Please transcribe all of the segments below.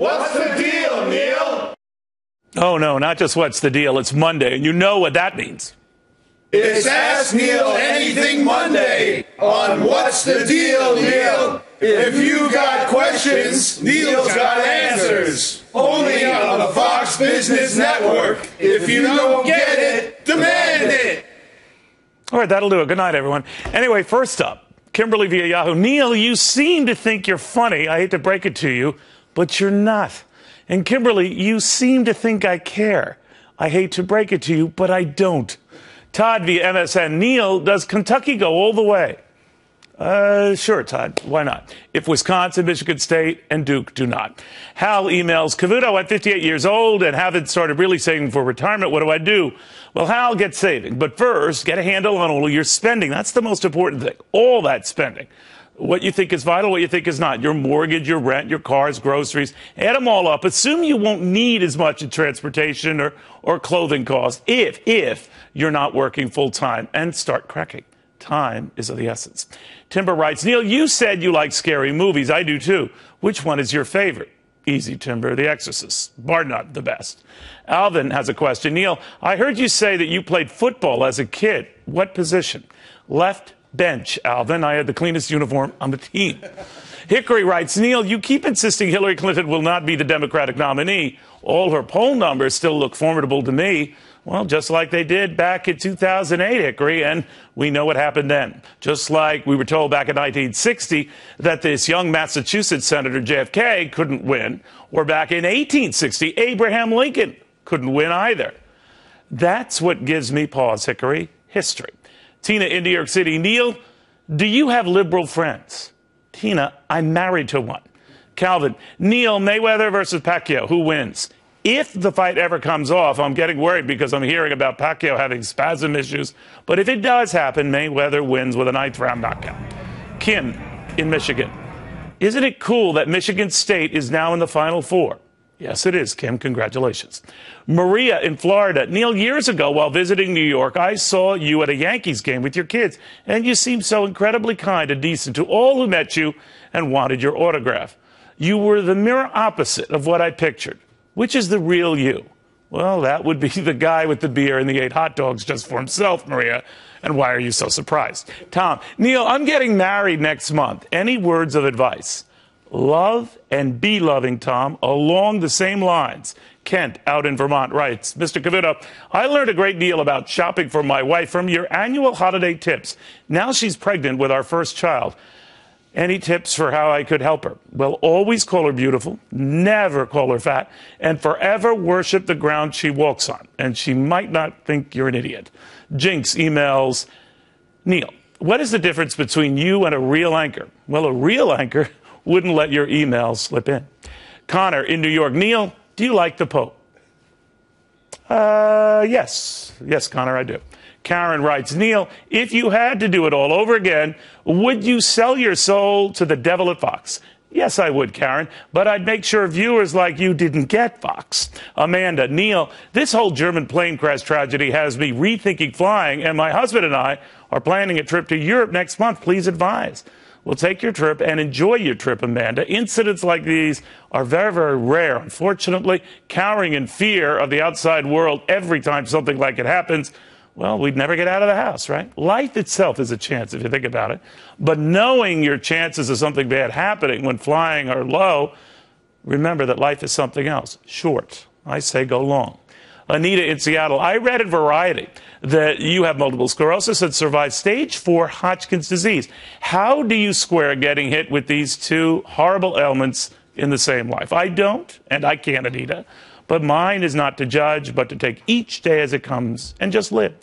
What's the deal, Neil? Oh, no, not just what's the deal. It's Monday, and you know what that means. It's Ask Neil Anything Monday on What's the Deal, Neil? If you got questions, Neil's got answers. Only on the Fox Business Network. If you don't get it, demand it. All right, that'll do it. Good night, everyone. Anyway, first up, Kimberly via Yahoo. Neil, you seem to think you're funny. I hate to break it to you, but you're not. And Kimberly, you seem to think I care. I hate to break it to you, but I don't. Todd via MSN. Neil, does Kentucky go all the way? Sure, Todd. Why not? If Wisconsin, Michigan State, and Duke do not. Hal emails, Cavuto, I'm 58 years old and haven't started really saving for retirement. What do I do? Well, Hal, get saving. But first, get a handle on all of your spending. That's the most important thing. All that spending. What you think is vital, what you think is not. Your mortgage, your rent, your cars, groceries. Add them all up. Assume you won't need as much in transportation or clothing costs if you're not working full time, and start cracking. Time is of the essence. Timber writes, Neil, you said you like scary movies. I do too. Which one is your favorite? Easy, Timber. The Exorcist. Bar none, the best. Alvin has a question. Neil, I heard you say that you played football as a kid. What position? Left bench, Alvin. I had the cleanest uniform on the team. Hickory writes, Neil, you keep insisting Hillary Clinton will not be the Democratic nominee. All her poll numbers still look formidable to me. Well, just like they did back in 2008, Hickory, and we know what happened then. Just like we were told back in 1960 that this young Massachusetts Senator JFK couldn't win, or back in 1860, Abraham Lincoln couldn't win either. That's what gives me pause, Hickory. History. Tina in New York City. Neil, do you have liberal friends? Tina, I'm married to one. Calvin, Neil, Mayweather versus Pacquiao, who wins? If the fight ever comes off, I'm getting worried because I'm hearing about Pacquiao having spasm issues. But if it does happen, Mayweather wins with a ninth-round knockout. Kim in Michigan. Isn't it cool that Michigan State is now in the Final Four? Yes, it is, Kim. Congratulations. Maria in Florida. Neil, years ago, while visiting New York, I saw you at a Yankees game with your kids, and you seemed so incredibly kind and decent to all who met you and wanted your autograph. You were the mirror opposite of what I pictured. Which is the real you? Well, that would be the guy with the beer and the 8 hot dogs just for himself, Maria. And why are you so surprised? Tom, Neil, I'm getting married next month. Any words of advice? Love and be loving, Tom, along the same lines. Kent, out in Vermont, writes, Mr. Cavuto, I learned a great deal about shopping for my wife from your annual holiday tips. Now she's pregnant with our first child. Any tips for how I could help her? Well, always call her beautiful, never call her fat, and forever worship the ground she walks on. And she might not think you're an idiot. Jinx emails, Neil, what is the difference between you and a real anchor? Well, a real anchor wouldn't let your emails slip in. Connor in New York, Neil, do you like the Pope? Yes. Yes, Connor, I do. Karen writes, Neil, if you had to do it all over again, would you sell your soul to the devil at Fox? Yes, I would, Karen, but I'd make sure viewers like you didn't get Fox. Amanda, Neil, this whole German plane crash tragedy has me rethinking flying, and my husband and I are planning a trip to Europe next month. Please advise. Well, take your trip and enjoy your trip, Amanda. Incidents like these are very, very rare. Unfortunately, cowering in fear of the outside world every time something like it happens, well, we'd never get out of the house, right? Life itself is a chance, if you think about it. But knowing your chances of something bad happening when flying are low, remember that life is something else. Short. I say go long. Anita in Seattle, I read in Variety that you have multiple sclerosis and survived stage 4 Hodgkin's disease. How do you square getting hit with these two horrible ailments in the same life? I don't, and I can't, Anita. But mine is not to judge, but to take each day as it comes and just live.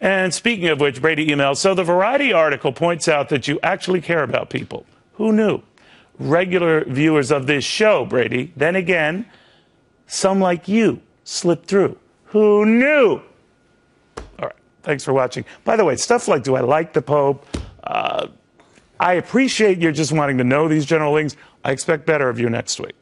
And speaking of which, Brady emails, so the Variety article points out that you actually care about people. Who knew? Regular viewers of this show, Brady. Then again, some like you slipped through. Who knew? All right, thanks for watching. By the way, stuff like, do I like the Pope? I appreciate you're just wanting to know these general things. I expect better of you next week.